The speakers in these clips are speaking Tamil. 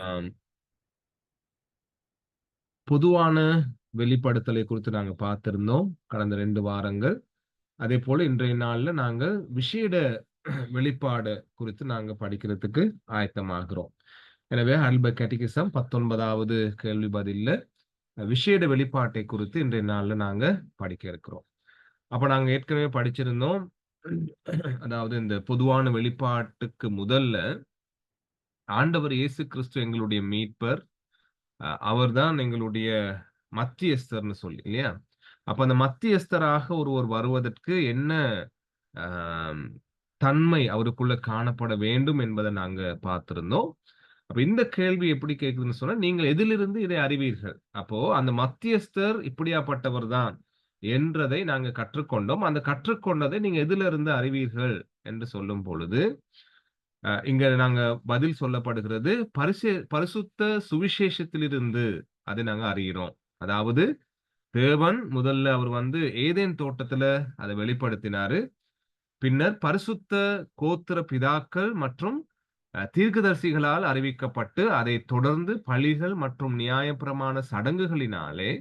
ஆம். பொதுவான வெளிப்படுத்தலை குறித்து நாங்க பார்த்திருந்தோம் கடந்த 2 வாரங்கள். அதேபோல இன்றைய நாள்ல நாங்க விசேட வெளிப்பாடு குறித்து நாங்க படிக்கிறதுக்கு ஆயத்தமாகிறோம். எனவே ஹைடல்பர்க் கேட்டகிசம் 19வது கேள்வி பதில்ல விசேட வெளிப்பாட்டை குறித்து இன்றைய நாள்ல நாங்க படிக்க இருக்கிறோம். அப்ப நாங்க ஏற்கனவே படிச்சிருந்தோம். அதாவது இந்த பொதுவான வெளிப்பாட்டுக்கு முதல்ல ஆண்டவர் இயேசு கிறிஸ்து எங்களுடைய மீட்பர். அவர்தான் எங்களுடைய மத்தியஸ்தர்ன்னு சொல்லி இல்லையா? அப்ப அந்த மத்தியஸ்தராக ஒருவர் வருவதற்கு என்ன ஆம், தன்மை அவருக்குள்ள காணப்பட வேண்டும் என்பதை நாங்க பார்த்திருந்தோம். அப்ப இந்த கேள்வி எப்படி கேக்குதுன்னு சொன்னா, நீங்கள் எதிலிருந்து இதை அறிவீர்கள்? அப்போ அந்த மத்தியஸ்தர் இப்படியாப்பட்டவர் தான் என்றதை நாங்க கற்றுக்கொண்டோம். அந்த கற்றுக்கொண்டதை நீங்க எதிலிருந்து அறிவீர்கள் என்று சொல்லும் பொழுது, இங்க நாங்க பதில் சொல்லப்படுகிறது பரிசுத்த சுவிசேஷத்திலிருந்து அதை நாங்க அறிகிறோம். அதாவது தேவன் முதல்ல அவர் வந்து ஏதேன் தோட்டத்துல அதை வெளிப்படுத்தினாரு. பின்னர் பரிசுத்த கோத்திர பிதாக்கள் மற்றும் தீர்க்கதரிசிகளால் அறிவிக்கப்பட்டு அதைத் தொடர்ந்து பலிகள் மற்றும் நியாயப்பிரமாண சடங்குகளினாலே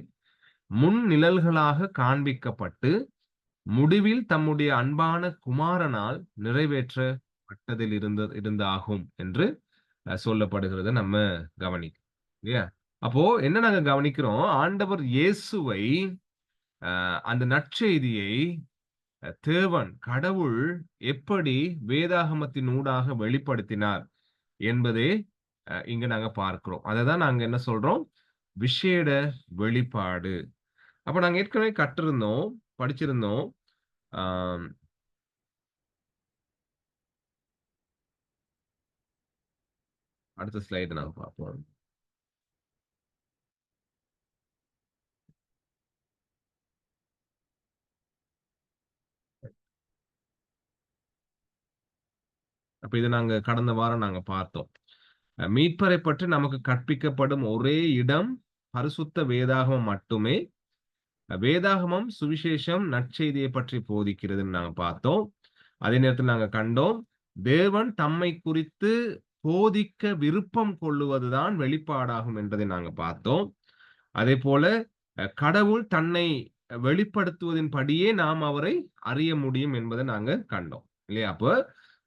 முன் நிழல்களாக காண்பிக்கப்பட்டு முடிவில் தம்முடைய அன்பான குமாரனால் நிறைவேற்றப்பட்டதில் இருந்தாகும் என்று சொல்லப்படுகிறத நம்ம கவனிக்கிறோம். இல்லையா? அப்போ என்ன நாங்க கவனிக்கிறோம்? ஆண்டவர் இயேசுவை அந்த நற்செய்தியை தேவன், கடவுள் எப்படி வேதாகமத்தின் ஊடாக வெளிப்படுத்தினார் என்பதே இங்க நாங்க பார்க்கிறோம். அததான் நாங்க என்ன சொல்றோம்? விசேட வெளிப்பாடு. அப்ப நாங்க ஏற்கனவே கற்றிருந்தோம், படிச்சிருந்தோம். ஆம், அடுத்த ஸ்லைடு நாங்க பார்ப்போம். அப்ப இத நாங்க கடந்த வாரம் நாங்க பார்த்தோம். மீட்பரை பற்றி நமக்கு கற்பிக்கப்படும் ஒரே இடம் பரிசுத்த வேதாகமம் மட்டுமே. வேதாகமம் சுவிசேஷம் நற்செய்தியை பற்றி போதிக்கிறதுன்னு நாங்க பார்த்தோம். அதே நேரத்தில் நாங்க கண்டோம், தேவன் தம்மை குறித்து போதிக்க விருப்பம் கொள்ளுவதுதான் வெளிப்பாடாகும் என்பதை நாங்க பார்த்தோம். அதேபோல கடவுள் தன்னை வெளிப்படுத்துவதின் படியே நாம் அவரை அறிய முடியும் என்பதை நாங்க கண்டோம். இல்லையா? அப்ப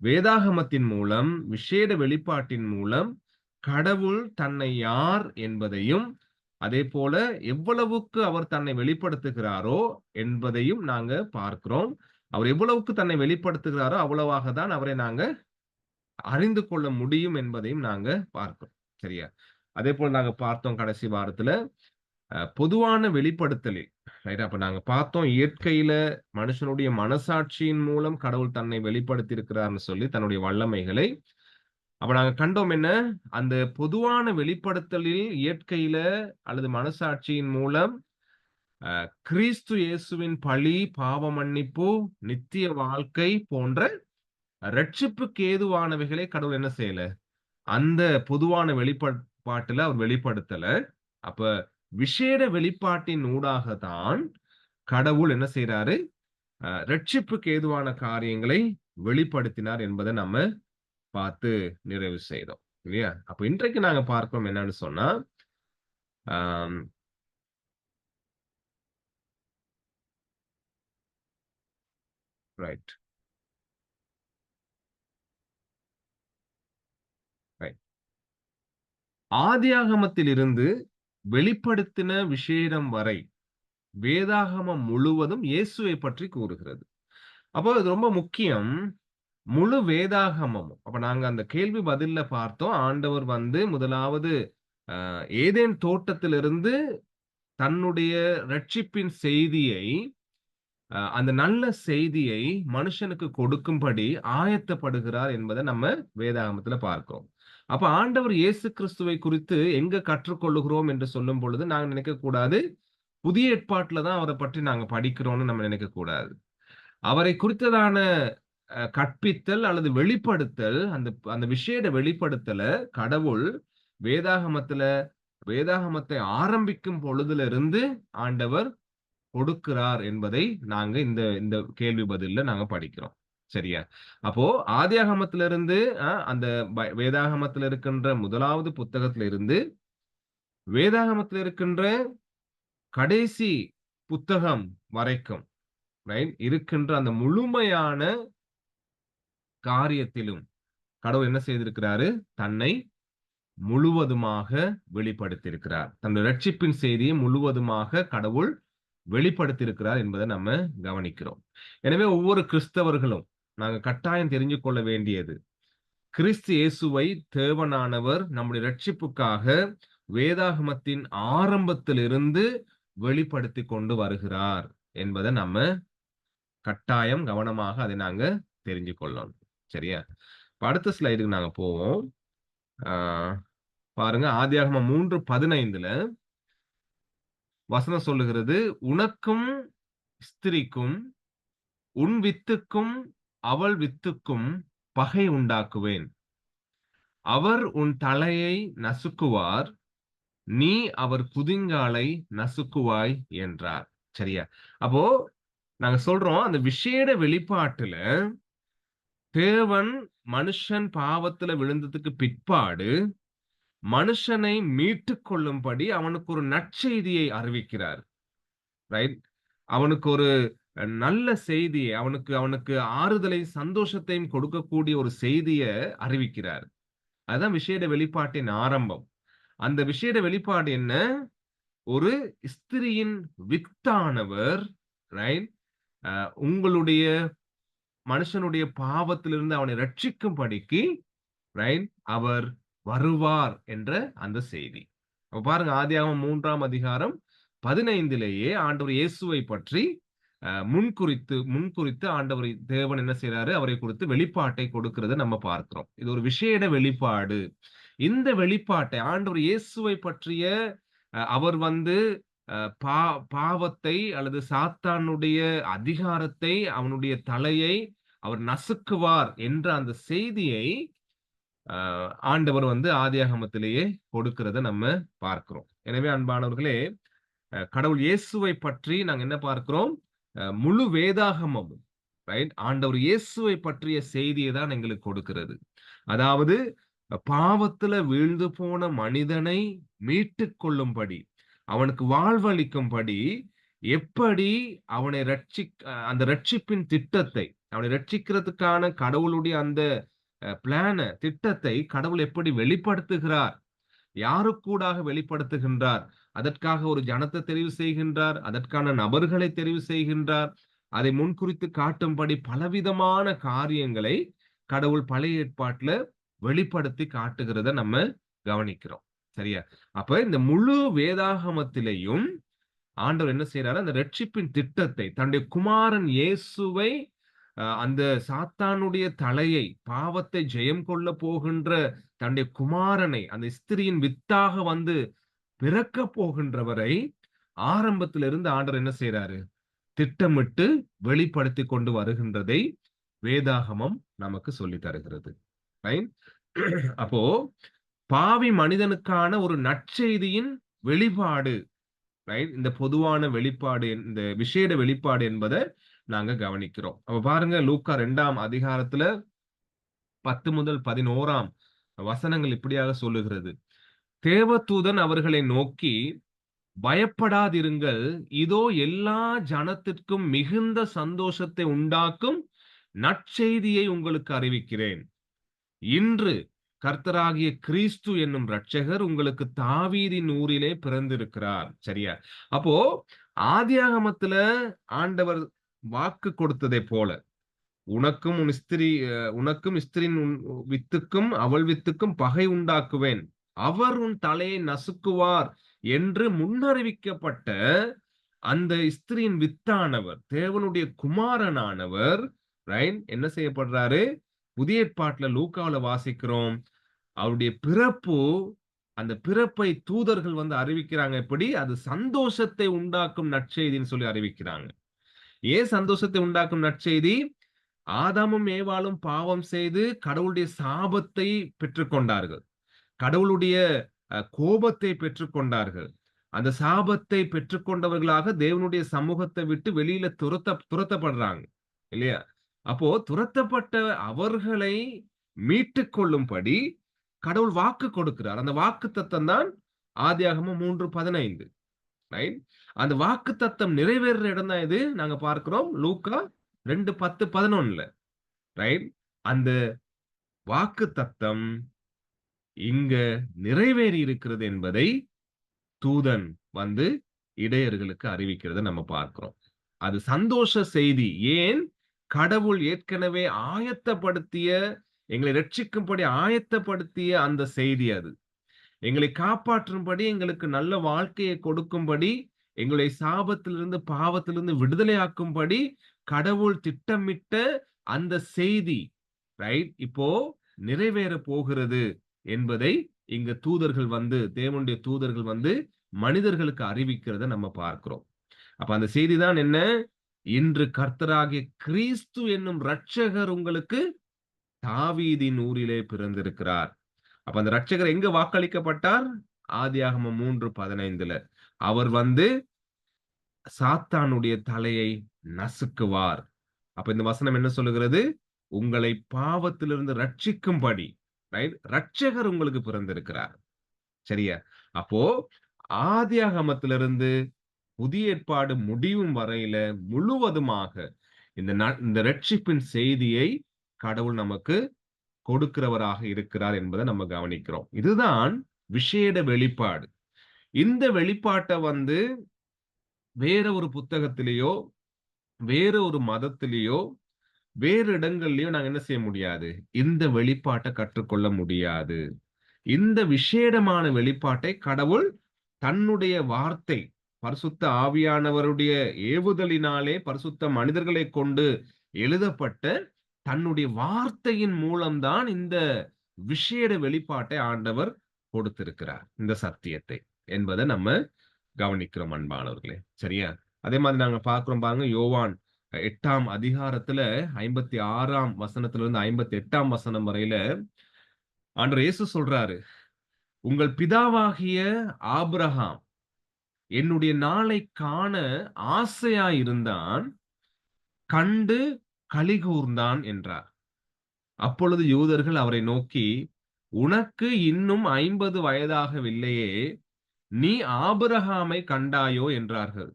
வேதாகமத்தின் மூலம், விசேட வெளிப்பாட்டின் மூலம் கடவுள் தன்னை யார் என்பதையும், அதேபோல எவ்வளவுக்கு அவர் தன்னை வெளிப்படுத்துகிறாரோ என்பதையும் நாங்க பார்க்கிறோம். அவர் எவ்வளவுக்கு தன்னை வெளிப்படுத்துகிறாரோ, அவ்வளவாக தான் அவரை நாங்க அறிந்து கொள்ள முடியும் என்பதையும் நாங்க பார்க்கிறோம். சரியா? அதேபோல நாங்க பார்த்தோம் கடைசி வாரத்துல, பொதுவான வெளிப்படுத்தலில் ரைட் அப்ப நாங்க பார்த்தோம் இயற்கையில மனுஷனுடைய மனசாட்சியின் மூலம் கடவுள் தன்னை வெளிப்படுத்தி இருக்கிறார்னு சொல்லி தன்னுடைய வல்லமைகளை. அப்ப நாங்க கண்டோம் என்ன? அந்த பொதுவான வெளிப்படுத்தலில் இயற்கையில அல்லது மனசாட்சியின் மூலம் கிறிஸ்து இயேசுவின் பழி, பாவ மன்னிப்பு, நித்திய வாழ்க்கை போன்ற ரட்சிப்புக்கு ஏதுவானவைகளை கடவுள் என்ன செய்யல? அந்த பொதுவான வெளிப்பாட்டுல அவர் வெளிப்படுத்தல. அப்ப விசேட வெளிப்பாட்டின் ஊடாக தான் கடவுள் என்ன செய்றாரு? ரட்சிப்புக்கு ஏதுவான காரியங்களை வெளிப்படுத்தினார் என்பதை நம்ம பார்த்து நிறைவு செய்தோம். இல்லையா? அப்ப இன்றைக்கு நாங்க பார்க்கிறோம் என்னன்னு சொன்னா, ஆம், ரைட், ரைட். ஆதியாகமத்திலிருந்து வெளிப்படுத்தின விசேடம் வரை வேதாகமம் முழுவதும் இயேசுவை பற்றி கூறுகிறது. அப்போ இது ரொம்ப முக்கியம். முழு வேதாகமமும். அப்ப நாங்க அந்த கேள்வி பதில்ல பார்த்தோம். ஆண்டவர் வந்து முதலாவது ஏதேன் தோட்டத்திலிருந்து தன்னுடைய ரட்சிப்பின் செய்தியை, அந்த நல்ல செய்தியை மனுஷனுக்கு கொடுக்கும்படி ஆயத்தப்படுகிறார் என்பதை நம்ம வேதாகமத்துல பார்க்கிறோம். அப்ப ஆண்டவர் இயேசு கிறிஸ்துவை குறித்து எங்க கற்றுக்கொள்ளுகிறோம் என்று சொல்லும் பொழுது நாங்க நினைக்கக்கூடாது, புதிய ஏற்பாட்டுல தான் அவரை பற்றி நாங்க படிக்கிறோம்னு நம்ம நினைக்கக்கூடாது. அவரை குறித்ததான கற்பித்தல் அல்லது வெளிப்படுத்தல், அந்த அந்த விசேட வெளிப்படுத்தல கடவுள் வேதாகமத்துல வேதாகமத்தை ஆரம்பிக்கும் பொழுதிலிருந்து ஆண்டவர் கொடுக்கிறார் என்பதை நாங்க இந்த இந்த கேள்வி பதில்ல நாங்க படிக்கிறோம். சரியா? அப்போ ஆதியாகமத்திலிருந்து அந்த வேதாகமத்துல இருக்கின்ற முதலாவது புத்தகத்துல இருந்து வேதாகமத்துல இருக்கின்ற கடைசி புத்தகம் வரைக்கும், ரைட்? இருக்கின்ற அந்த முழுமையான காரியத்திலும் கடவுள் என்ன செய்திருக்கிறாரு? தன்னை முழுவதுமாக வெளிப்படுத்தியிருக்கிறார். தன்னுடைய ரட்சிப்பின் செய்தியை முழுவதுமாக கடவுள் வெளிப்படுத்தியிருக்கிறார் என்பதை நம்ம கவனிக்கிறோம். எனவே ஒவ்வொரு கிறிஸ்தவர்களும் நாங்க கட்டாயம் தெரிஞ்சு கொள்ள வேண்டியது, கிறிஸ்து இயேசுவை தேவனானவர் நம்முடைய ரட்சிப்புக்காக வேதாகமத்தின் ஆரம்பத்திலிருந்து வெளிப்படுத்திக் கொண்டு வருகிறார் என்பதை நம்ம கட்டாயம் கவனமாக அதை நாங்க தெரிஞ்சு கொள்ளணும். சரியா? இப்ப அடுத்த ஸ்லைடுக்கு நாங்க போவோம். ஆ பாருங்க, ஆதியாகமம் 3:15 வசனம் சொல்லுகிறது, உனக்கும் ஸ்திரீக்கும் உன் வித்துக்கும் அவள் வித்துக்கும் பகை உண்டாக்குவேன். அவர் உன் தலையை நசுக்குவார், நீ அவர் குதிங்காலை நசுக்குவாய் என்றார். சரியா? அப்போ நாங்க சொல்றோம், அந்த விசேட வெளிப்பாட்டுல தேவன் மனுஷன் பாவத்துல விழுந்ததுக்கு பிற்பாடு மனுஷனை மீட்டுக் கொள்ளும்படி அவனுக்கு ஒரு நற்செய்தியை அறிவிக்கிறார். ரைட்? அவனுக்கு ஒரு நல்ல செய்தியை, அவனுக்கு அவனுக்கு ஆறுதலை, சந்தோஷத்தையும் கொடுக்கக்கூடிய ஒரு செய்திய அறிவிக்கிறார். அதுதான் விசேட வெளிப்பாட்டின் ஆரம்பம். அந்த விசேட வெளிப்பாடு என்ன? ஒரு ஸ்திரியின் வித்தானவர், ரைட்? உங்களுடைய மனுஷனுடைய பாவத்திலிருந்து அவனை ரட்சிக்கும்படிக்கு, ரைட், அவர் வருவார் என்ற அந்த செய்தி. அப்ப பாருங்க, ஆதியாகமம் 3ஆம் அதிகாரம் 15லேயே ஆண்டவர் இயேசுவை பற்றி முன்குறித்து ஆண்டவர் தேவன் என்ன செய்றாரு? அவரை குறித்து வெளிப்பாட்டை கொடுக்கிறத நம்ம பார்க்கிறோம். இது ஒரு விசேட வெளிப்பாடு. இந்த வெளிப்பாட்டை ஆண்டவர் இயேசுவை பற்றிய அவர் வந்து அ பா பாவத்தை அல்லது சாத்தானுடைய அதிகாரத்தை, அவனுடைய தலையை அவர் நசுக்குவார் என்ற அந்த செய்தியை அ ஆண்டவர் வந்து ஆதியாகமத்திலேயே கொடுக்கிறத நம்ம பார்க்கிறோம். எனவே அன்பானவர்களே, கடவுள் இயேசுவை பற்றி நாங்க என்ன பார்க்கிறோம்? முழு வேதாகமமும், ரைட், ஆண்டவர் இயேசுவை பற்றிய செய்தியை தான் எங்களுக்கு கொடுக்கிறது. அதாவது பாவத்துல வீழ்ந்து போன மனிதனை மீட்டுக் கொள்ளும்படி, அவனுக்கு வாழ்வளிக்கும்படி, எப்படி அவனை அந்த ரட்சிப்பின் திட்டத்தை, அவனை ரட்சிக்கிறதுக்கான கடவுளுடைய அந்த திட்டத்தை கடவுள் எப்படி வெளிப்படுத்துகிறார்? யாருக்கூடாக வெளிப்படுத்துகின்றார்? அதற்காக ஒரு ஜனத்தை தெரிவு செய்கின்றார். அதற்கான நபர்களை தெரிவு செய்கின்றார். அதை முன்குறித்து காட்டும்படி பலவிதமான காரியங்களை கடவுள் பழைய ஏற்பாட்டுல வெளிப்படுத்தி காட்டுகிறத நம்ம கவனிக்கிறோம். சரியா? அப்ப இந்த முழு வேதாகமத்திலேயும் ஆண்டவர் என்ன செய்றாரு? அந்த ரட்சிப்பின் திட்டத்தை, தன்னுடைய குமாரன் இயேசுவை அந்த சாத்தானுடைய தலையை, பாவத்தை ஜெயம் கொள்ள போகின்ற தன்னுடைய குமாரனை, அந்த ஸ்திரியின் வித்தாக வந்து பிறக்கப் போகின்றவரை ஆரம்பத்திலிருந்து ஆண்டவர் என்ன செய்றாரு? திட்டமிட்டு வெளிப்படுத்திக் கொண்டு வருகின்றதை வேதாகமம் நமக்கு சொல்லித் தருகிறது. ரைட்? அப்போ பாவி மனிதனுக்கான ஒரு நற்செய்தியின் வெளிப்பாடு, ரைட்? இந்த பொதுவான வெளிப்பாடு, இந்த விசேட வெளிப்பாடு என்பதை நாங்க கவனிக்கிறோம். அப்ப பாருங்க, லூக்கா 2ஆம் அதிகாரத்துல 10 முதல் 11ஆம் வசனங்கள் இப்படியாக சொல்லுகிறது. தேவதூதன் அவர்களை நோக்கி, பயப்படாதிருங்கள், இதோ எல்லா ஜனத்திற்கும் மிகுந்த சந்தோஷத்தை உண்டாக்கும் நற்செய்தியை உங்களுக்கு அறிவிக்கிறேன். இன்று கர்த்தராகிய கிறிஸ்து என்னும் இரட்சகர் உங்களுக்கு தாவீதின் ஊரிலே பிறந்திருக்கிறார். சரியா? அப்போ ஆதியாகமத்துல ஆண்டவர் வாக்கு கொடுத்ததை போல, உனக்கும் ஸ்திரியின் வித்துக்கும் அவள் வித்துக்கும் பகை உண்டாக்குவேன், அவர் உன் தலையை நசுக்குவார் என்று முன்னறிவிக்கப்பட்ட அந்த ஸ்திரியின் வித்தானவர், தேவனுடைய குமாரனானவர், ரைட், என்ன செய்யப்படுறாரு? புதிய ஏற்பாட்டுல லூக்காவுல வாசிக்கிறோம், அவருடைய பிறப்பு, அந்த பிறப்பை தூதர்கள் வந்து அறிவிக்கிறாங்க. எப்படி? அது சந்தோஷத்தை உண்டாக்கும் நற்செய்தின்னு சொல்லி அறிவிக்கிறாங்க. ஏன் சந்தோஷத்தை உண்டாக்கும் நற்செய்தி? ஆதாமும் ஏவாளும் பாவம் செய்து கடவுளுடைய சாபத்தை பெற்றுக்கொண்டார்கள். கடவுளுடைய கோபத்தை பெற்றுக்கொண்டார்கள். அந்த சாபத்தை பெற்றுக்கொண்டவர்களாக தேவனுடைய சமூகத்தை விட்டு வெளியில துரத்தப்படுறாங்க. இல்லையா? அப்போ துரத்தப்பட்ட அவர்களை மீட்டுக் கொள்ளும்படி கடவுள் வாக்கு கொடுக்கிறார். அந்த வாக்குத்தத்தம் தான் ஆதியாகமம் 3:15. ரைட்? அந்த வாக்குத்தத்தம் நிறைவேறுற இடம் தான் இது. நாங்க பார்க்கிறோம் லூக்கா 2:10-11ல. ரைட்? அந்த வாக்குத்தத்தம் இங்க நிறைவேறி இருக்கிறது என்பதை தூதன் வந்து இடையர்களுக்கு அறிவிக்கிறத நம்ம பார்க்கிறோம். அது சந்தோஷ செய்தி. ஏன்? கடவுள் ஏற்கனவே ஆயத்தப்படுத்திய, எங்களை ரட்சிக்கும்படி ஆயத்தப்படுத்திய அந்த செய்தி அது. எங்களை காப்பாற்றும்படி, எங்களுக்கு நல்ல வாழ்க்கையை கொடுக்கும்படி, எங்களை சாபத்திலிருந்து, பாவத்திலிருந்து விடுதலையாக்கும்படி கடவுள் திட்டமிட்ட அந்த செய்தி, ரைட்? இப்போ நிறைவேற போகிறது என்பதை இங்க தூதர்கள் வந்து, தேவனுடைய தூதர்கள் வந்து மனிதர்களுக்கு அறிவிக்கிறத நம்ம பார்க்கிறோம். அப்ப அந்த செய்தி தான் என்ன? இன்று கர்த்தராகிய கிறிஸ்து என்னும் இரட்சகர் உங்களுக்கு தாவீதின் ஊரிலே பிறந்திருக்கிறார். அப்ப அந்த இரட்சகர் எங்க வாக்களிக்கப்பட்டார்? ஆதியாகமம் 3:15ல. அவர் வந்து சாத்தானுடைய தலையை நசுக்குவார். அப்ப இந்த வசனம் என்ன சொல்லுகிறது? உங்களை பாவத்திலிருந்து ரட்சிக்கும்படி, ரைட்? இரட்சகர் உங்களுக்கு பிறந்திருக்கிறார். சரியா? அப்போ ஆதியாகமத்திலிருந்து புதிய ஏற்பாடு முடியும் வரையில முழுவதுமாக இந்த ரட்சிப்பின் செய்தியை கடவுள் நமக்கு கொடுக்கிறவராக இருக்கிறார் என்பதை நம்ம கவனிக்கிறோம். இதுதான் விசேட வெளிப்பாடு. இந்த வெளிப்பாட்ட வந்து வேற ஒரு புத்தகத்திலேயோ, வேற ஒரு மதத்திலேயோ, வேறு இடங்கள்லயோ நாங்க என்ன செய்ய முடியாது? இந்த வெளிப்பாட்ட கற்றுக்கொள்ள முடியாது. இந்த விசேடமான வெளிப்பாட்டை கடவுள் தன்னுடைய வார்த்தை, பரிசுத்த ஆவியானவருடைய ஏவுதலினாலே பரிசுத்த மனிதர்களைக் கொண்டு எழுதப்பட்ட தன்னுடைய வார்த்தையின் மூலம் தான் இந்த விசேட வெளிப்பாட்டை ஆண்டவர் கொடுத்திருக்கிறார். இந்த சத்தியத்தை என்பதை நம்ம கவனிக்கிறோம் அன்பானவர்களே. சரியா? அதே மாதிரி நாங்க பார்க்கிறோம் பாருங்க, யோவான் 8ஆம் அதிகாரத்துல 56ஆம் வசனத்திலிருந்து 58ஆம் வசனம் வரையில ஆண்டவர் இயேசு சொல்றாரு, உங்கள் பிதாவாகிய ஆபிரகாம் என்னுடைய நாளை காண ஆசையாயிருந்தான், கண்டு களிகூர்ந்தான் என்றார். அப்பொழுது யூதர்கள் அவரை நோக்கி, உனக்கு இன்னும் 50 வயதாகவில்லையே, நீ ஆபிரகாமை கண்டாயோ என்றார்கள்.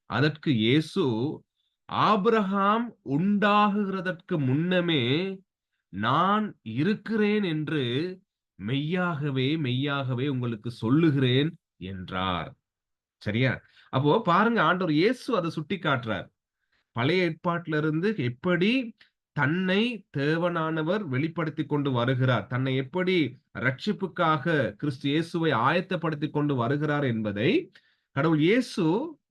அதற்கு இயேசு, ஆபிரகாம் உண்டாகுகிறதற்கு முன்னமே நான் இருக்கிறேன் என்று மெய்யாகவே மெய்யாகவே உங்களுக்கு சொல்லுகிறேன் என்றார். சரியா? அப்போ பாருங்க, ஆண்டவர் இயேசு அதை சுட்டி காட்டுறார். பழைய ஏற்பாட்டில இருந்து எப்படி தன்னை தேவனானவர் வெளிப்படுத்திக் கொண்டு வருகிறார், தன்னை எப்படி ரட்சிப்புக்காக கிறிஸ்து இயேசுவை ஆயத்தப்படுத்திக் கொண்டு வருகிறார் என்பதை கடவுள் இயேசு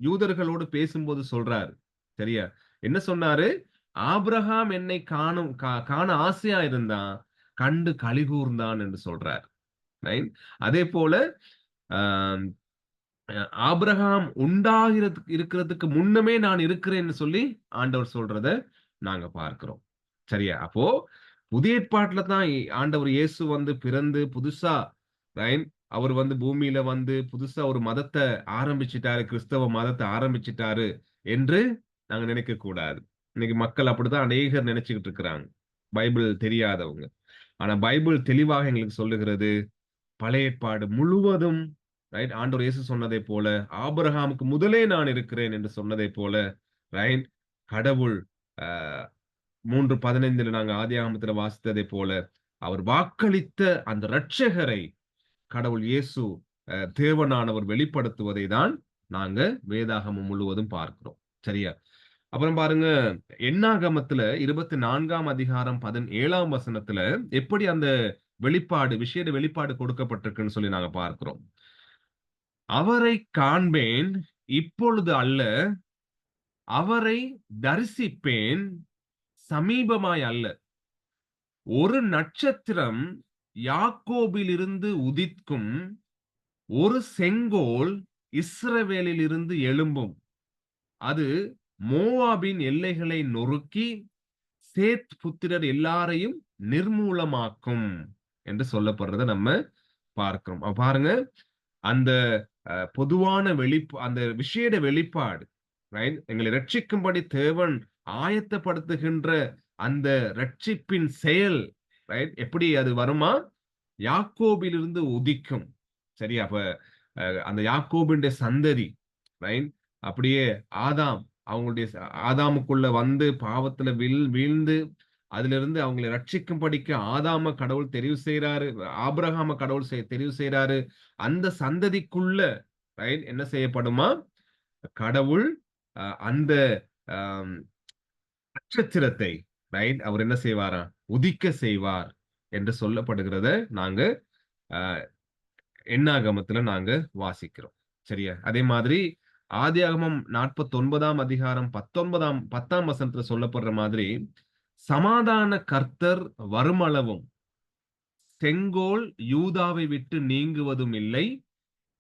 யூதர்களோடு பேசும்போது சொல்றார். சரியா? என்ன சொன்னாரு? ஆபிரகாம் என்னை காண ஆசையா இருந்தான், கண்டு களிகூர்ந்தான் என்று சொல்றார். அதே போல ஆஹ் ஆபிரகாம் இருக்கிறதுக்கு முன்னமே நான் இருக்கிறேன்னு சொல்லி ஆண்டவர் சொல்றத நாங்க பார்க்கிறோம். சரியா? அப்போ புதிய ஏற்பாட்டுல தான் ஆண்டவர் இயேசு வந்து பிறந்து புதுசா, ரைட்? அவர் வந்து பூமியில வந்து புதுசா ஒரு மதத்தை ஆரம்பிச்சிட்டாரு, கிறிஸ்தவ மதத்தை ஆரம்பிச்சிட்டாரு என்று நாங்க நினைக்க கூடாது. இன்னைக்கு மக்கள் அப்படிதான் அநேகர் நினைச்சுக்கிட்டு இருக்கிறாங்க, பைபிள் தெரியாதவங்க. ஆனா பைபிள் தெளிவாக எங்களுக்கு சொல்லுகிறது, பழைய ஏற்பாடு முழுவதும், ரைட்? ஆண்டவர் இயேசு சொன்னதை போல, ஆபிரகாமுக்கு முதலே நான் இருக்கிறேன் என்று சொன்னதை போல, ரைட்? கடவுள் 3:15 நாங்க ஆதியாகமத்துல வாசித்ததை போல, அவர் வாக்களித்த அந்த இரட்சகரை கடவுள் இயேசு தேவனானவர் வெளிப்படுத்துவதை தான் நாங்க வேதாகமம் முழுவதும் பார்க்கிறோம். சரியா? அப்புறம் பாருங்க, என்னாகமத்துல 24ஆம் அதிகாரம் 17ஆம் வசனத்துல எப்படி அந்த வெளிப்பாடு, விசேட வெளிப்பாடு கொடுக்கப்பட்டிருக்குன்னு சொல்லி நாங்க பார்க்கிறோம். அவரை காண்பேன், இப்பொழுது அல்ல, அவரை தரிசிப்பேன், சமீபமாய் அல்ல. ஒரு நட்சத்திரம் யாக்கோபிலிருந்து உதிக்கும், ஒரு செங்கோல் இஸ்ரவேலில் இருந்து எழும்பும். அது மோவாபின் எல்லைகளை நொறுக்கி சேத் புத்திரர் எல்லாரையும் நிர்மூலமாக்கும் என்று சொல்லப்படுறத நம்ம பார்க்கிறோம். பாருங்க, அந்த பொதுவான அந்த விசேட வெளிப்பாடு, ரைட்? எங்களை ரட்சிக்கும்படி தேவன் ஆயத்தப்படுத்துகின்ற அந்த ரட்சிப்பின் செயல், ரைட், எப்படி அது வருமா? யாக்கோபிலிருந்து உதிக்கும். சரி, அப்ப அந்த யாக்கோபினுடைய சந்ததி, ரைட், அப்படியே ஆதாம், அவங்களுடைய ஆதாமுக்குள்ள வந்து பாவத்துல வீழ்ந்து அதிலிருந்து அவங்களை ரட்சிக்கும்படிக்கு ஆதாம கடவுள் தெரிவு செய்றாரு. ஆபிரகாம கடவுள் தெரிவு செய்றாரு. அந்த சந்ததிக்குள்ள, ரைட், என்ன செய்யப்படுமா? கடவுள் அந்த அம் நட்சத்திரத்தை, ரைட், அவர் என்ன செய்வாராம்? உதிக்க செய்வார் என்று சொல்லப்படுகிறத நாங்க அ என்னாகமத்துல நாங்க வாசிக்கிறோம். சரியா? அதே மாதிரி ஆதியாகமம் 49ஆம் அதிகாரம் 10ஆம் வசனத்துல சொல்லப்படுற மாதிரி, சமாதான கர்த்தர் வருமளவும் செங்கோல் யூதாவை விட்டு நீங்குவதும் இல்லை,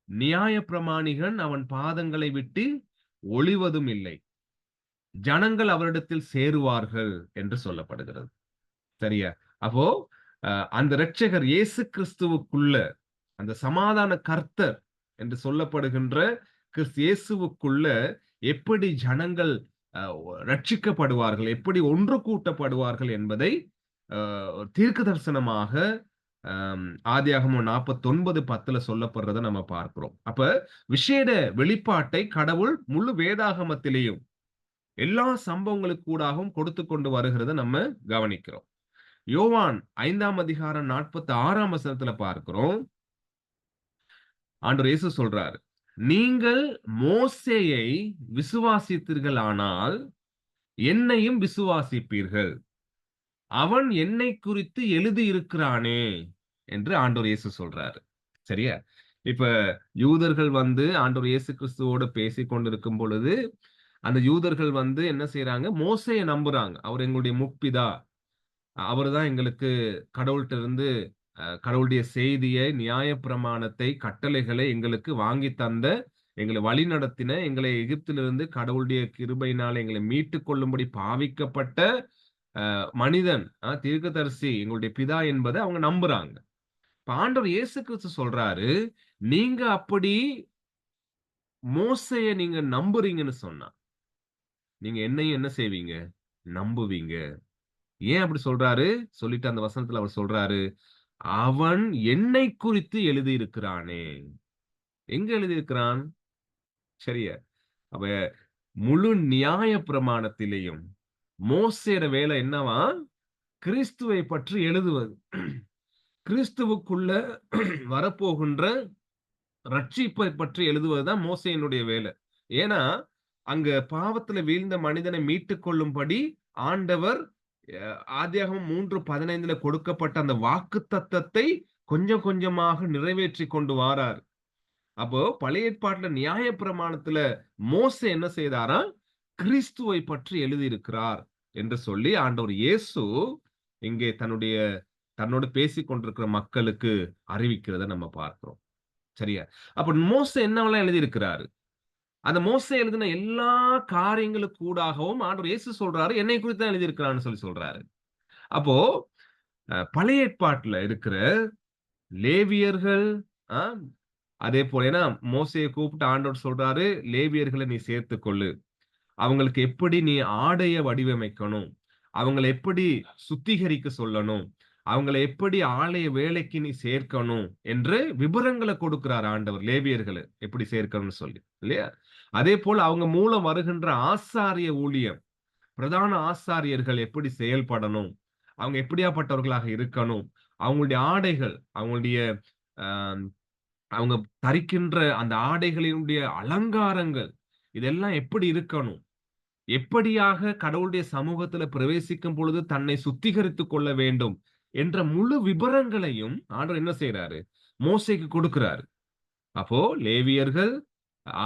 நியாயப்பிரமாணிகன் அவன் பாதங்களை விட்டு ஒளிவதும் இல்லை. ஜனங்கள் அவரிடத்தில் சேருவார்கள் என்று சொல்லப்படுகிறது. சரியா? அப்போ அந்த இரட்சகர் இயேசு கிறிஸ்துவுக்குள்ள, அந்த சமாதான கர்த்தர் என்று சொல்லப்படுகின்ற கிறிஸ்து இயேசுவுக்குள்ள எப்படி ஜனங்கள் அ ரட்சிக்கப்படுவார்கள், எப்படி ஒன்று கூட்டப்படுவார்கள் என்பதை தீர்க்க தரிசனமாக ஆதியாகமம் 49:10ல சொல்லப்படுறத நம்ம பார்க்கிறோம். அப்ப விசேட வெளிப்பாட்டை கடவுள் முழு வேதாகமத்திலேயும் எல்லா சம்பவங்களுக்கூடாகவும் கொடுத்துக் கொண்டு வருகிறத நம்ம கவனிக்கிறோம். யோவான் 5ஆம் அதிகாரம் 46ஆம் வசனத்துல பார்க்கிறோம். ஆண்டவர் இயேசு சொல்றாரு, நீங்கள் மோசேயை விசுவாசித்தீர்களானால் என்னையும் விசுவாசிப்பீர்கள். அவன் என்னைக் குறித்து எழுதியிருக்கிறானே என்று ஆண்டவர் இயேசு சொல்றாரு. சரியா? இப்ப யூதர்கள் வந்து ஆண்டவர் இயேசு கிறிஸ்துவோடு பேசிக் கொண்டிருக்கும் பொழுது, அந்த யூதர்கள் வந்து என்ன செய்றாங்க? மோசேய நம்புறாங்க. அவர் எங்களுடைய முற்பிதா. அவர்தான் எங்களுக்கு கடவுள்ட்ட இருந்து கடவுளுடைய செய்தியை, நியாயப்பிரமாணத்தை, கட்டளைகளை எங்களுக்கு வாங்கி தந்த, எங்களை வழிநடத்தின, எங்களை எகிப்திலிருந்து கடவுளுடைய கிருபையினால எங்களை மீட்டுக் கொள்ளும்படி பாவிக்கப்பட்ட மனிதன், தீர்க்கதரிசி, எங்களுடைய பிதா என்பதை அவங்க நம்புறாங்க. இப்ப ஆண்டவர் இயேசு கிறிஸ்து சொல்றாரு, நீங்க அப்படி மோசேய நீங்க நம்புறீங்கன்னு சொன்னா, நீங்க என்னையும் என்ன செய்வீங்க? நம்புவீங்க. ஏன் அப்படி சொல்றாரு? சொல்லிட்டு அந்த வசனத்துல அவர் சொல்றாரு, அவன் என்னைக் குறித்து எழுதியிருக்கிறானே. எங்க எழுதியிருக்கிறான்? சரியா? அப்ப முழு நியாய பிரமாணத்திலேயும் மோசேயோட வேலை என்னவா? கிறிஸ்துவை பற்றி எழுதுவது. கிறிஸ்துவுக்குள்ள வரப்போகின்ற ரட்சிப்பை பற்றி எழுதுவதுதான் மோசேயினுடைய வேலை. ஏன்னா, அங்க பாவத்துல வீழ்ந்த மனிதனை மீட்டுக் கொள்ளும்படி ஆண்டவர் ஆதியாகமம் 3:15ல கொடுக்கப்பட்ட அந்த வாக்குத்தத்தத்தை கொஞ்சம் கொஞ்சமாக நிறைவேற்றிக் கொண்டு வாரார். அப்போ பழைய ஏற்பாட்டுல நியாயப்பிரமாணத்துல மோசே என்ன செய்தாராம்? கிறிஸ்துவை பற்றி எழுதியிருக்கிறார் என்று சொல்லி ஆண்டவர் இயேசு இங்கே தன்னோடு பேசிக் கொண்டிருக்கிற மக்களுக்கு அறிவிக்கிறத நம்ம பார்க்கிறோம். சரியா? அப்ப மோசே என்னவெல்லாம் எழுதியிருக்கிறாரு? அந்த மோசே எழுதின எல்லா காரியங்களுக்கூடாகவும் ஆண்டவர் இயேசு சொல்றாரு, என்னை குறித்து தான் எழுதியிருக்கிறான்னு சொல்லி சொல்றாரு. அப்போ பழைய ஏற்பாட்டுல இருக்கிற லேவியர்கள், அ அதேபோல ஏன்னா மோசேய கூப்பிட்டு ஆண்டவர் சொல்றாரு, லேவியர்கள நீ சேர்த்துக்கொள்ளு. அவங்களுக்கு எப்படி நீ ஆடைய வடிவமைக்கணும், அவங்கள எப்படி சுத்திகரிக்க சொல்லணும், அவங்கள எப்படி ஆலய வேலைக்கு நீ சேர்க்கணும் என்று விபரங்கள கொடுக்கிறார் ஆண்டவர், லேவியர்கள எப்படி சேர்க்கணும்னு சொல்லி. இல்லையா? அதேபோல அவங்க மூலம் வருகின்ற ஆசாரிய ஊழியம், பிரதான ஆசாரியர்கள் எப்படி செயல்படணும், அவங்க எப்படியாப்பட்டவர்களாக இருக்கணும், அவங்களுடைய ஆடைகள், அவங்களுடைய அ அவங்க தரிக்கின்ற அந்த ஆடைகளினுடைய அலங்காரங்கள், இதெல்லாம் எப்படி இருக்கணும்? எப்படியாக கடவுளுடைய சமூகத்துல பிரவேசிக்கும் பொழுது தன்னை சுத்திகரித்துக் கொள்ள வேண்டும் என்ற முழு விபரங்களையும் ஆண்டவர் என்ன செய்றாரு? மோசேக்கு கொடுக்கிறாரு. அப்போ லேவியர்கள்,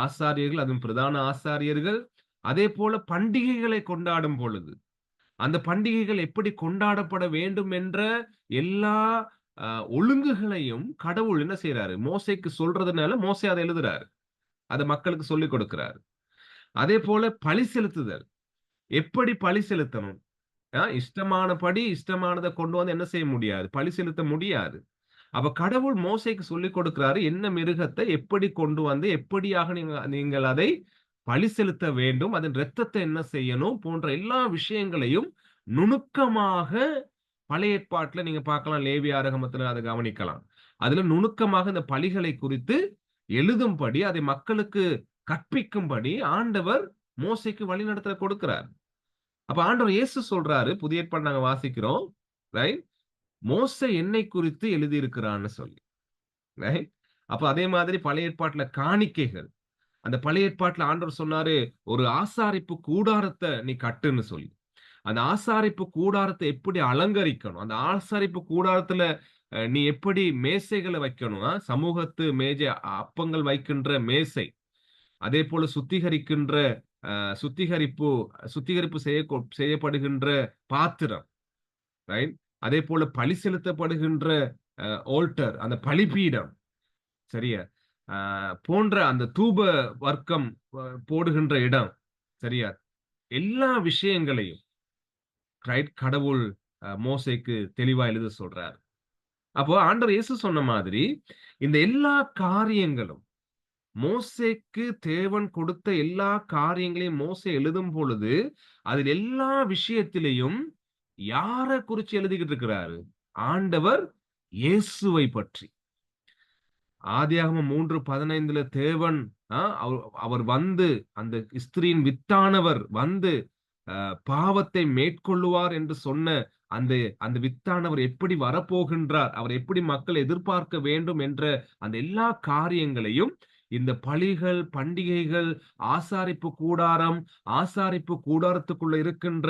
ஆசாரியர்கள், அதுவும் பிரதான ஆசாரியர்கள், அதேபோல பண்டிகைகளை கொண்டாடும் பொழுது, அந்த பண்டிகைகள் எப்படி கொண்டாடப்பட வேண்டும் என்ற எல்லா அ ஒழுங்குகளையும் கடவுள் என்ன செய்றாரு? மோசேக்கு சொல்றதுனால மோசே அத எழுதுறாரு. அத மக்களுக்கு சொல்லிக் கொடுக்கிறாரு. அதேபோல பழி செலுத்துதல். எப்படி பழி செலுத்தணும்? இஷ்டமானபடி இஷ்டமானத கொண்டு வந்து என்ன செய்ய முடியாது? பழி செலுத்த முடியாது. அப்ப கடவுள் மோசேக்கு சொல்லிக் கொடுக்கிறாரு, என்ன மிருகத்தை எப்படி கொண்டு வந்து, எப்படியாக நீங்கள் அதை பழி செலுத்த வேண்டும், அதன் இரத்தத்தை என்ன செய்யணும் போன்ற எல்லா விஷயங்களையும் நுணுக்கமாக பழைய ஏற்பாட்டுல நீங்க பார்க்கலாம். லேவியாரகமத்துல அத கவனிக்கலாம். அதுல நுணுக்கமாக இந்த பலிகளை குறித்து எழுதும்படி, அதை மக்களுக்கு கற்பிக்கும்படி ஆண்டவர் மோசேக்கு வழிநடத்தல் கொடுக்கிறார். அப்ப ஆண்டவர் இயேசு சொல்றாரு, புதிய ஏற்பாடு நாங்க வாசிக்கிறோம். ரைட்? மோசே என்னை குறித்து எழுதியிருக்கிறான்னு சொல்லி. ரைட்? அப்ப அதே மாதிரி பழைய ஏற்பாட்டுல காணிக்கைகள். அந்த பழைய ஏற்பாட்டுல ஆண்டவர் சொன்னாரு, ஒரு ஆசாரிப்பு கூடாரத்த நீ கட்டுன்னு சொல்லி. அந்த ஆசாரிப்பு கூடாரத்த எப்படி அலங்கரிக்கணும்? அந்த ஆசாரிப்பு கூடாரத்துல நீ எப்படி மேசைகள வைக்கணும்? சமூகத்து மேஜை, அப்பங்கள் வைக்கின்ற மேசை. அதேபோல சுத்திகரிக்கின்ற சுத்திகரிப்பு சுத்திகரிப்பு செய்யப்படுகின்ற பாத்திரம். ரைட்? அதேபோல பலி செலுத்தப்படுகின்ற ஆல்டர், அந்த பலிபீடம். சரியா? அ போன்ற அந்த தூப வர்க்கம் போடுகின்ற இடம். சரியா? எல்லா விஷயங்களையும் ரைட் கடவுள் மோசேக்கு தெளிவா எழுத சொல்றார். அப்போ ஆண்டவர் இயேசு சொன்ன மாதிரி, இந்த எல்லா காரியங்களும் மோசேக்கு தேவன் கொடுத்த எல்லா காரியங்களையும் மோசே எழுதும் பொழுது, அதில் எல்லா விஷயத்திலேயும் யார குறிச்சு எழுதிக்கிட்டு இருக்கிறாரு? ஆண்டவர் இயேசுவை பற்றி. ஆதியாகமம் 3:15 தேவன் அவர் வந்து அந்த ஸ்திரீயின் வித்தானவர் வந்து பாவத்தை மேற்கொள்ளுவார் என்று சொன்ன அந்த அந்த வித்தானவர் எப்படி வரப்போகின்றார், அவர் எப்படி மக்கள் எதிர்பார்க்க வேண்டும் என்ற அந்த எல்லா காரியங்களையும் இந்த பலிகள், பண்டிகைகள், ஆசாரிப்பு கூடாரம், ஆசாரிப்பு கூடாரத்துக்குள்ள இருக்கின்ற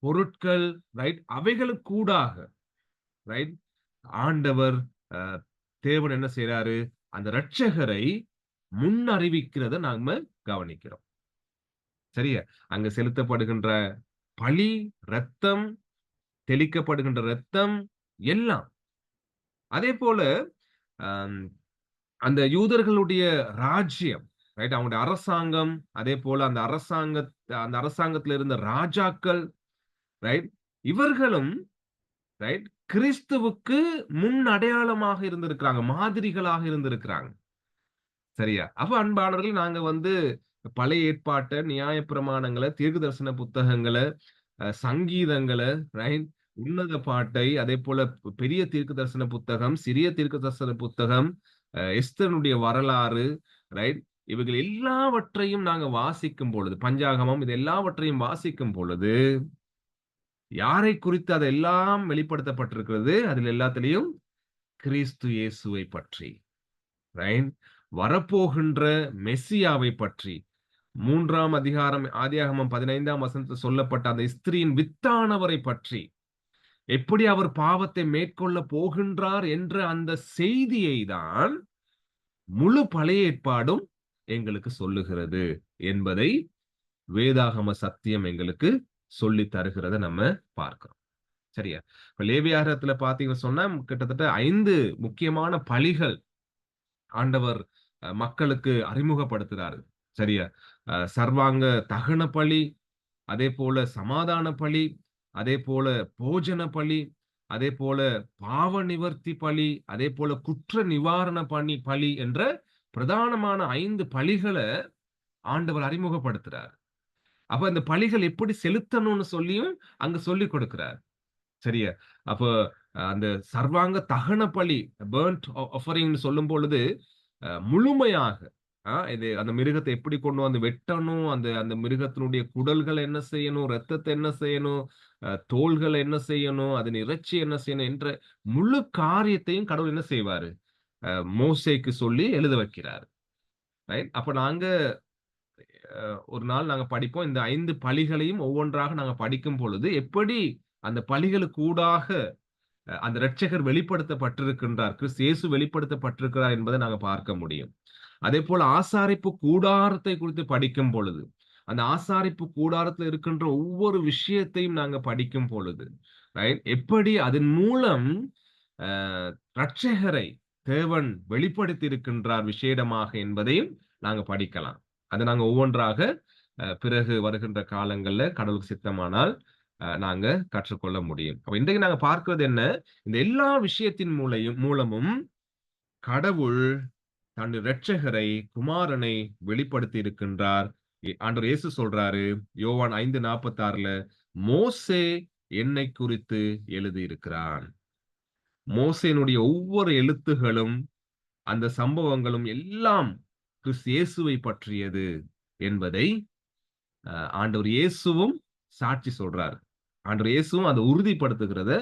பொருட்கள், ரைட்? அவைகளுக்கூடாக, ரைட்? ஆண்டவர் அ தேவன் என்ன செய்றாரு? அந்த இரட்சகரை முன் அறிவிக்கிறத நாம கவனிக்கிறோம். சரியா? அங்க செலுத்தப்படுகின்ற பழி, இரத்தம், தெளிக்கப்படுகின்ற இரத்தம் எல்லாம். அதேபோல அம் அந்த யூதர்களுடைய ராஜ்யம், ரைட்? அவங்களுடைய அரசாங்கம், அதேபோல அந்த அரசாங்கத்துல இருந்த ராஜாக்கள், ரைட்? இவர்களும் ரைட் கிறிஸ்துவுக்கு முன் அடையாளமாக இருந்திருக்கிறாங்க. மாதிரிகளாக இருந்திருக்கிறாங்க. சரியா? அப்ப அன்பானவர்களே, நாங்க வந்து பழைய ஏற்பாட்ட, நியாயப்பிரமாணங்கள, தீர்க்கதரிசன புத்தகங்கள, சங்கீதங்கள, ரைட்? உன்னத பாட்டை, அதேபோல பெரிய தீர்க்கதரிசன புத்தகம், சிறிய தீர்க்கதரிசன புத்தகம், எஸ்தருடைய வரலாறு, ரைட்? இவைகள் எல்லாவற்றையும் நாங்க வாசிக்கும் பொழுது, பஞ்சாகமம் இது எல்லாவற்றையும் வாசிக்கும் பொழுது, யாரை குறித்து அதெல்லாம் வெளிப்படுத்தப்பட்டிருக்கிறது? அதில் எல்லாத்திலயும் கிறிஸ்து இயேசுவை பற்றி. ரைட்? வரப்போகின்ற மெஸ்ஸியாவை பற்றி 3ஆம் அதிகாரம் ஆதியாகமம் 15ஆம் வசனத்தில் சொல்லப்பட்ட அந்த ஸ்திரீயின் வித்தானவரை பற்றி, எப்படி அவர் பாவத்தை மேற்கொள்ள போகின்றார் என்ற அந்த செய்தியை தான் முழு பழைய ஏற்பாடும் எங்களுக்கு சொல்லுகிறது என்பதை வேதாகம சத்தியம் எங்களுக்கு சொல்லி தருகிறத நம்ம பார்க்கிறோம். சரியா? இப்ப லேவியாகமத்துல பார்த்தீங்கன்னு சொன்னா, கிட்டத்தட்ட 5 முக்கியமான பலிகள் ஆண்டவர் மக்களுக்கு அறிமுகப்படுத்துறாரு. சரியா? சர்வாங்க தகன பலி, அதேபோல சமாதான பலி, அதேபோல போஜன பலி, அதேபோல பாவ நிவர்த்தி பலி, அதேபோல குற்ற நிவாரண பலி என்ற பிரதானமான 5 பலிகள ஆண்டவர் அறிமுகப்படுத்துறார். அப்ப அந்த பலிகள் எப்படி செலுத்தணும்னு சொல்லியும் அங்க சொல்லிக் கொடுக்கிறார். சரியா? அப்ப அந்த சர்வாங்க தகன பலி, பர்ன்ட் ஆஃபரிங்ன்னு சொல்லும் பொழுது, முழுமையாக இது அந்த மிருகத்த எப்படி கொண்டு வந்து வெட்டணும், அந்த அந்த மிருகத்தினுடைய குடல்கள என்ன செய்யணும், ரத்தத்த என்ன செய்யணும், தோள்கள என்ன செய்யணும், அதன் இறைச்சி என்ன செய்யணும் என்ற முழு காரியத்தையும் கடவுள் என்ன செய்வாரு? மோசேக்கு சொல்லி எழுத வைக்கிறார். ரைட்? அப்ப நாங்க ஒரு நாள் நாங்க படிப்போம். இந்த 5 பலிகளையும் ஒவ்வொன்றாக நாங்க படிக்கும் பொழுது, எப்படி அந்த பலிகளுக்கூடாக அந்த இரட்சகர் வெளிப்படுத்தப்பட்டிருக்கின்றார். கிறிஸ்து இயேசு வெளிப்படுத்தப்பட்டிருக்கிறார் என்பதை நாங்க பார்க்க முடியும். அதேபோல ஆசாரிப்பு கூடாரத்தை குறித்து படிக்கும் பொழுது, அந்த ஆசாரிப்பு கூடாரத்துல இருக்கின்ற ஒவ்வொரு விஷயத்தையும் நாங்க படிக்கும் பொழுது, ரைட்? எப்படி அதன் மூலம் அ இரட்சகரை தேவன் வெளிப்படுத்தி இருக்கின்றார் விசேடமாக என்பதையும் நாங்க படிக்கலாம். அத நாங்க ஒவ்வொன்றாக பிறகு வருகின்ற காலங்கள்ல கடவுளுக்கு சித்தமானால் நாங்க கற்றுக்கொள்ள முடியும். அப்ப இன்றைக்கு நாங்க பார்க்கிறது என்ன? இந்த எல்லா விஷயத்தின் மூலமும் கடவுள் தன் இரட்சகரை, குமாரனை வெளிப்படுத்தி இருக்கின்றார். ஆண்டவர் இயேசு சொல்றாரு, யோவான் 5:46 மோசே என்னை குறித்து எழுதியிருக்கிறான். மோசேயினுடைய ஒவ்வொரு எழுத்துகளும், அந்த சம்பவங்களும் எல்லாம் கிறிஸ்து இயேசுவை பற்றியது என்பதை ஆண்டவர் இயேசுவும் சாட்சி சொல்றாரு. ஆண்டவர் இயேசுவும் அத உறுதிப்படுத்துகிறத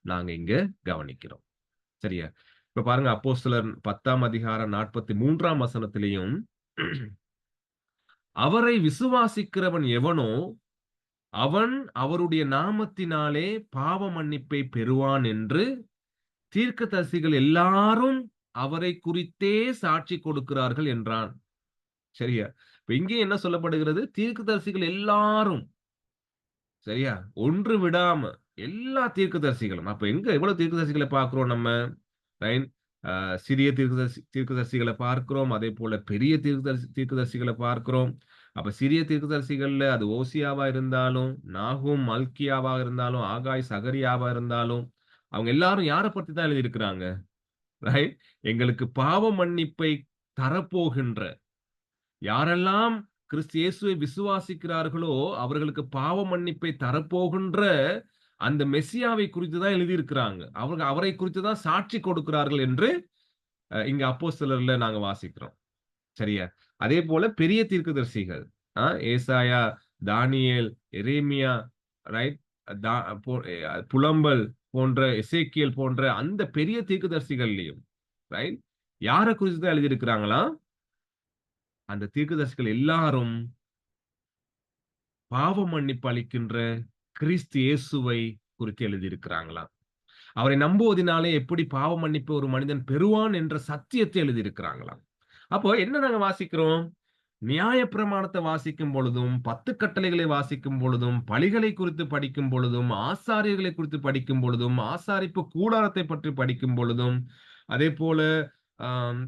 நாங்க இங்க கவனிக்கிறோம். சரியா? இப்ப பாருங்க அப்போஸ்தலர் 10ஆம் அதிகாரம் 43ஆம் வசனத்திலேயும், அவரை விசுவாசிக்கிறவன் எவனோ அவன் அவருடைய நாமத்தினாலே பாவ மன்னிப்பை பெறுவான் என்று தீர்க்கதரிசிகள் எல்லாரும் அவரை குறித்தே சாட்சி கொடுக்கிறார்கள் என்றான். சரியா? இப்ப இங்கே என்ன சொல்லப்படுகிறது? தீர்க்கதரிசிகள் எல்லாரும், சரியா? ஒன்று விடாம எல்லா தீர்க்கதரிசிகளும். அப்ப எங்க எவ்வளவு தீர்க்கதரிசிகளை பார்க்கிறோம் நம்ம? ரைட். சிறிய தீர்க்கதரிசிகளை பார்க்கிறோம். அதேபோல பெரிய தீர்க்கதரிசிகளை பார்க்கிறோம். அப்ப சிறிய தீர்க்கதரிசிகள்ல அது ஓசியாவா இருந்தாலும், நாகூம், மல்கியாவா இருந்தாலும், ஆகாய், சகரியாவா இருந்தாலும், அவங்க எல்லாரும் யார பத்தி தான் எழுதியிருக்கிறாங்க? ரைட். எங்களுக்கு பாவ மன்னிப்பை தரப்போகின்ற, யாரெல்லாம் கிறிஸ்து இயேசுவை விசுவாசிக்கிறார்களோ அவர்களுக்கு பாவ மன்னிப்பை தரப்போகின்ற அந்த மெசியாவை குறித்து தான் எழுதியிருக்கிறாங்க. அவரை குறித்து தான் சாட்சி கொடுக்கிறார்கள் என்று இங்க அப்போஸ்தலர்ல நாங்க வாசிக்கிறோம். சரியா? அதேபோல பெரிய தீர்க்கதரிசிகள், ஏசாயா, தானியேல், எரேமியா, ரைட், தா போ புலம்பல் போன்ற, எசேக்கியேல் போன்ற அந்த பெரிய தீர்க்கதரிசிகள்லயும், ரைட், யார குறித்து தான் எழுதியிருக்கிறாங்களாம்? அந்த தீர்க்கதரிசிகள் எல்லாரும் பாவ மன்னிப்பு அளிக்கின்ற கிறிஸ்து இயேசுவை குறித்து எழுதியிருக்கிறாங்களாம். அவரை நம்புவதினாலே எப்படி பாவ மன்னிப்பு ஒரு மனிதன் பெறுவான் என்ற சத்தியத்தை எழுதியிருக்கிறாங்களாம். அப்போ என்ன நாங்க வாசிக்கிறோம்? நியாயப்பிரமாணத்தை வாசிக்கும் பொழுதும், 10 கட்டளைகளை வாசிக்கும் பொழுதும், பலிகளை குறித்து படிக்கும் பொழுதும், ஆசாரியர்களை குறித்து படிக்கும் பொழுதும், ஆசாரிப்பு கூடாரத்தை பற்றி படிக்கும் பொழுதும், அதேபோல ஆம்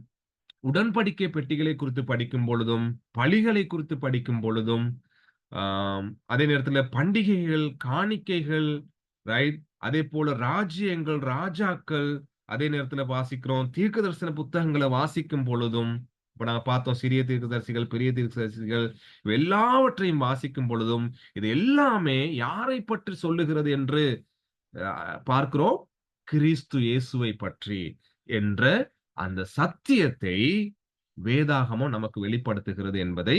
உடன்படிக்கை பெட்டிகளை குறித்து படிக்கும் பொழுதும், பலிகளை குறித்து படிக்கும் பொழுதும், அதே நேரத்துல பண்டிகைகள், காணிக்கைகள், ரைட், அதேபோல ராஜ்யங்கள், ராஜாக்கள், அதே நேரத்துல வாசிக்கிறோம். தீர்க்கதரிசன புத்தகங்களை வாசிக்கும் பொழுதும், இப்ப நாங்க பார்த்தோம் சிறிய தீர்க்கதரிசிகள், பெரிய தீர்க்கதரிசிகள், எல்லாவற்றையும் வாசிக்கும் பொழுதும், இது எல்லாமே யாரை பற்றி சொல்லுகிறது என்று பார்க்கிறோம். கிறிஸ்து இயேசுவை பற்றி என்ற அந்த சத்தியத்தை வேதாகமம் நமக்கு வெளிப்படுத்துகிறது என்பதை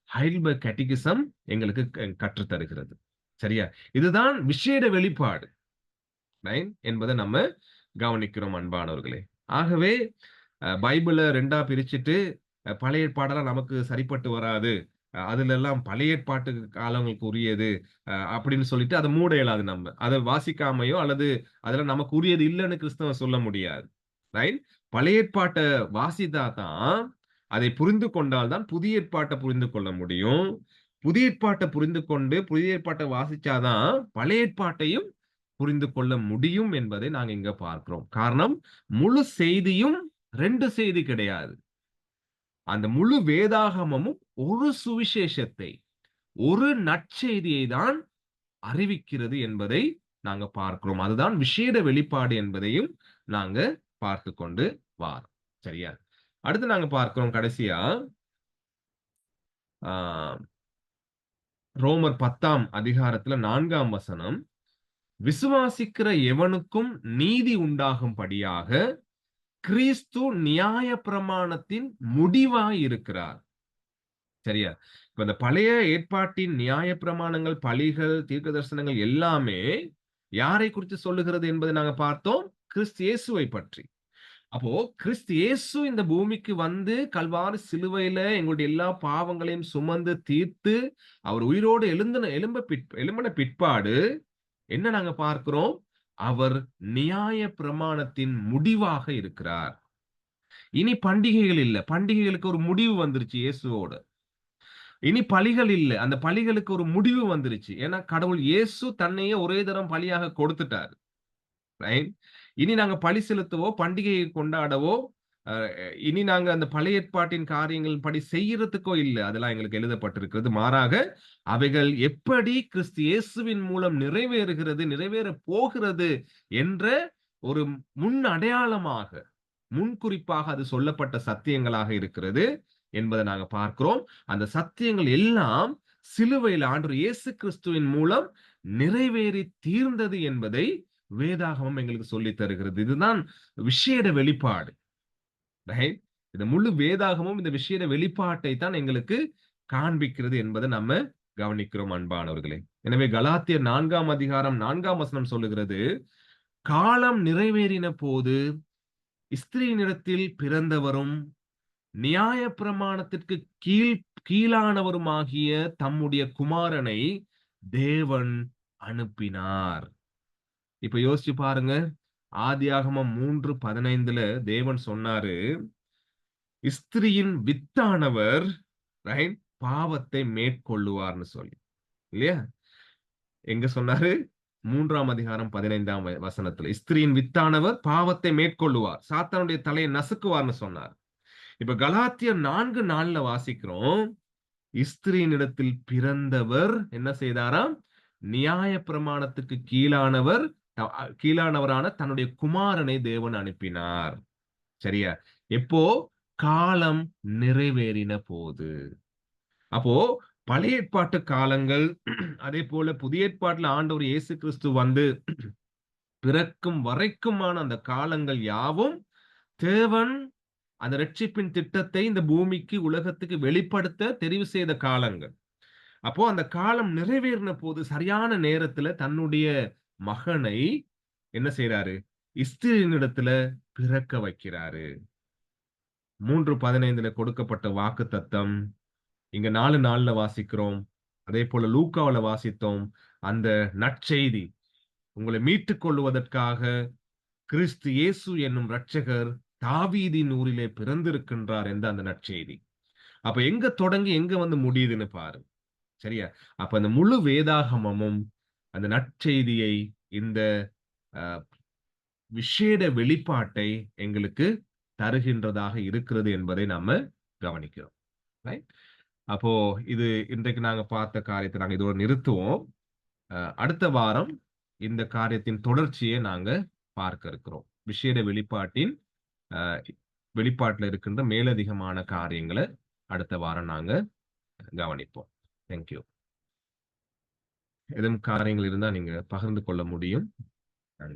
ஹைடல்பர்க் கேட்டகிசம் எங்களுக்கு கற்றுத் தருகிறது. சரியா? இதுதான் விசேட வெளிப்பாடு என்பதை நம்ம கவனிக்கிறோம் அன்பானவர்களே. ஆகவே பைபிள 2ஆ பிரிச்சுட்டு பழைய ஏற்பாடெல்லாம் நமக்கு சரிப்பட்டு வராது. அதுல எல்லாம் பழைய ஏற்பாட்டு காலங்களுக்கு உரியது அப்படின்னு சொல்லிட்டு அதை மூட இயலாது நம்ம. அதை வாசிக்காமையோ அல்லது அதெல்லாம் நமக்கு உரியது இல்லைன்னு கிறிஸ்தவம் சொல்ல முடியாது. ரைட்? பழைய ஏற்பாட்டை வாசித்தா தான், அதை புரிந்து கொண்டால் தான் புதிய ஏற்பாட்டை புரிந்து கொள்ள முடியும். புதிய ஏற்பாட்டை புரிந்து கொண்டு புதிய ஏற்பாட்டை வாசிச்சாதான் பழைய ஏற்பாட்டையும் புரிந்து கொள்ள முடியும் என்பதை நாங்க இங்க பார்க்கிறோம். காரணம், முழு செய்தியும் 2 செய்தி கிடையாது. அந்த முழு வேதாகமமும் ஒரு சுவிசேஷத்தை, ஒரு நற்செய்தியை தான் அறிவிக்கிறது என்பதை நாங்க பார்க்கிறோம். அதுதான் விசேட வெளிப்பாடு என்பதையும் நாங்க பார்த்து கொண்டு வாரோம். சரியா? அடுத்து நாங்க பார்க்கிறோம் கடைசியா ரோமர் 10ஆம் அதிகாரத்துல 4ஆம் வசனம், விசுவாசிக்கிற எவனுக்கும் நீதி உண்டாகும்படியாக கிறிஸ்து நியாய பிரமாணத்தின் முடிவாய் இருக்கிறார். சரியா? இப்ப இந்த பழைய ஏற்பாட்டின் நியாய பிரமாணங்கள், பலிகள், தீர்க்க தரிசனங்கள் எல்லாமே யாரை குறித்து சொல்லுகிறது என்பதை நாங்க பார்த்தோம். கிறிஸ்து இயேசுவை பற்றி. அப்போ கிறிஸ்து இயேசு இந்த பூமிக்கு வந்து கல்வாரி சிலுவையில எங்களுடைய எல்லா பாவங்களையும் சுமந்து தீர்த்து அவர் உயிரோடு எழும்பின பிற்பாடு என்ன நாங்க பார்க்கிறோம்? அவர் நியாய பிரமாணத்தின் முடிவாக இருக்கிறார். இனி பண்டிகைகள் இல்ல. பண்டிகைகளுக்கு ஒரு முடிவு வந்துருச்சு இயேசுவோட. இனி பலிகள் இல்ல. அந்த பலிகளுக்கு ஒரு முடிவு வந்துருச்சு. ஏன்னா கடவுள் இயேசு தன்னையே ஒரே தரம் பலியாக கொடுத்துட்டார். ரைட்? இனி நாங்க பழி செலுத்தவோ, பண்டிகையை கொண்டாடவோ, அ இனி நாங்க அந்த பழைய ஏற்பாட்டின் காரியங்கள் படி செய்யறதுக்கோ இல்ல. அதெல்லாம் எங்களுக்கு எழுதப்பட்டிருக்கிறது. மாறாக அவைகள் எப்படி கிறிஸ்து இயேசுவின் மூலம் நிறைவேறப் போகிறது என்ற ஒரு முன் அடையாளமாக, முன்குறிப்பாக அது சொல்லப்பட்ட சத்தியங்களாக இருக்கிறது என்பதை நாங்க பார்க்கிறோம். அந்த சத்தியங்கள் எல்லாம் சிலுவையில் ஆண்டவர் இயேசு கிறிஸ்துவின் மூலம் நிறைவேறி தீர்ந்தது என்பதை வேதாகமம் எங்களுக்கு சொல்லித் தருகிறது. இதுதான் விசேட வெளிப்பாடு. ரைட்? இந்த முழு வேதாகமும் இந்த விசேட வெளிப்பாட்டை தான் எங்களுக்கு காண்பிக்கிறது என்பதை நம்ம கவனிக்கிறோம் அன்பானவர்களே. எனவே கலாத்தியர் 4ஆம் அதிகாரம் 4ஆம் வசனம் சொல்லுகிறது, காலம் நிறைவேறின போது ஸ்திரீயினிடத்தில் பிறந்தவரும் நியாயப்பிரமாணத்திற்கு கீழானவருமாகிய தம்முடைய குமாரனை தேவன் அனுப்பினார். இப்ப யோசிச்சு பாருங்க. ஆதியாகமம் 3:15 தேவன் சொன்னாரு, ஸ்திரியின் வித்தானவர் ரைட் பாவத்தை மேற்கொள்ளுவார்னு சொல்லி. இல்லையா? எங்க சொன்னாரு? 3ஆம் அதிகாரம் 15ஆம் வசனத்துல. ஸ்திரியின் வித்தானவர் பாவத்தை மேற்கொள்ளுவார். சாத்தானுடைய தலையை நசுக்குவார்னு சொன்னார். இப்ப கலாத்தியர் 4:4 வாசிக்கிறோம். ஸ்திரியினிடத்தில் பிறந்தவர் என்ன செய்தாராம்? நியாய பிரமாணத்துக்கு கீழானவரான தன்னுடைய குமாரனை தேவன் அனுப்பினார். சரியா? எப்போ? காலம் நிறைவேறின போது. அப்போ பழைய ஏற்பாட்டு காலங்கள், அதே போல புதிய ஏற்பாட்டுல ஆண்டவர் இயேசு கிறிஸ்து வந்து பிறக்கும் வரைக்குமான அந்த காலங்கள் யாவும் தேவன் அந்த ரட்சிப்பின் திட்டத்தை இந்த பூமிக்கு உலகத்துக்கு வெளிப்படுத்த தெரிவு செய்த காலங்கள். அப்போ அந்த காலம் நிறைவேறின போது சரியான நேரத்துல தன்னுடைய மகனை என்ன செய்யறாரு? ஸ்திரீயினிடத்துல பிறக்க வைக்கிறாரு. 3:15 கொடுக்கப்பட்ட வாக்குத்தத்தம் இங்க 4:4 வாசிக்கிறோம். அதே போல லூக்காவுல வாசித்தோம். அந்த நற்செய்தி உங்களை மீட்டுக் கொள்வதற்காக கிறிஸ்து இயேசு என்னும் இரட்சகர் தாவீதின் ஊரிலே பிறந்திருக்கின்றார் என்ற அந்த நற்செய்தி. அப்ப எங்க தொடங்கி எங்க வந்து முடியுதுன்னு பாரு. சரியா? அப்ப அந்த முழு வேதாகமமும் அந்த நற்செய்தியை, இந்த அ விசேட வெளிப்பாட்டை எங்களுக்கு தருகின்றதாக இருக்கிறது என்பதை நாம கவனிக்கிறோம். ரைட்? அப்போ இது இன்றைக்கு நாங்க பார்த்த காரியத்தை நாங்க இதோட நிறுத்துவோம். அடுத்த வாரம் இந்த காரியத்தின் தொடர்ச்சியை நாங்க பார்க்க இருக்கிறோம். விசேட வெளிப்பாட்டின் அ வெளிப்பாட்டுல இருக்கின்ற மேலதிகமான காரியங்கள அடுத்த வாரம் நாங்க கவனிப்போம். Thank you. எதுவும் காரியங்கள் இருந்தா நீங்க பகிர்ந்து கொள்ள முடியும். நாங்க